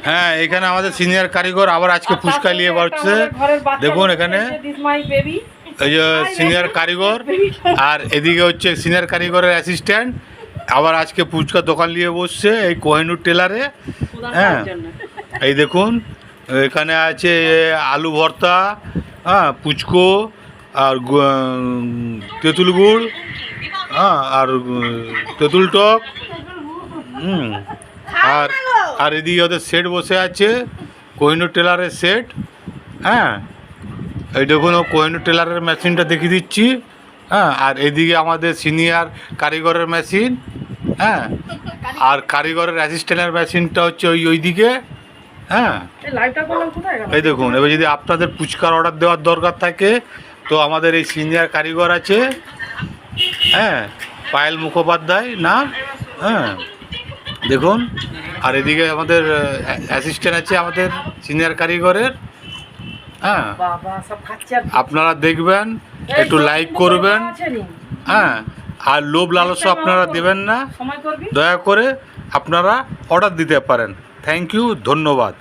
হ্যাঁ, এখানে আমাদের সিনিয়র কারিগর আবার আজকে ফুচকা নিয়ে বাড়ছে। দেখুন এখানে এই যে সিনিয়র কারিগর, আর এদিকে হচ্ছে সিনিয়র কারিগরের অ্যাসিস্ট্যান্ট আবার আজকে ফুচকা দোকান নিয়ে বসছে এই কোহিনুর টেলারে। হ্যাঁ, এই দেখুন এখানে আছে আলু ভর্তা, হ্যাঁ, পুচকো আর তেঁতুল গুড়, হ্যাঁ, আর তেঁতুল টক, আর আর এদিকে ওদের সেট বসে আছে, কোহিনুর টেলারের সেট। হ্যাঁ, এই দেখুন ও কোহিনুর টেলারের মেশিনটা দেখিয়ে দিচ্ছি। হ্যাঁ, আর এদিকে আমাদের সিনিয়র কারিগরের মেশিন। হ্যাঁ, আর কারিগরের অ্যাসিস্ট্যান্টের মেশিনটা হচ্ছে ওইদিকে। হ্যাঁ, এই দেখুন এবার যদি আপনাদের ফুচকার অর্ডার দেওয়ার দরকার থাকে তো আমাদের এই সিনিয়র কারিগর আছে, হ্যাঁ, পায়েল মুখোপাধ্যায় নাম। হ্যাঁ, দেখুন আর এদিকে আমাদের অ্যাসিস্ট্যান্ট আছে আমাদের সিনিয়র কারিগরের। হ্যাঁ, আপনারা দেখবেন, একটু লাইক করবেন। হ্যাঁ, আর লোভ লালসা আপনারা দেবেন না, দয়া করে আপনারা অর্ডার দিতে পারেন। থ্যাংক ইউ, ধন্যবাদ।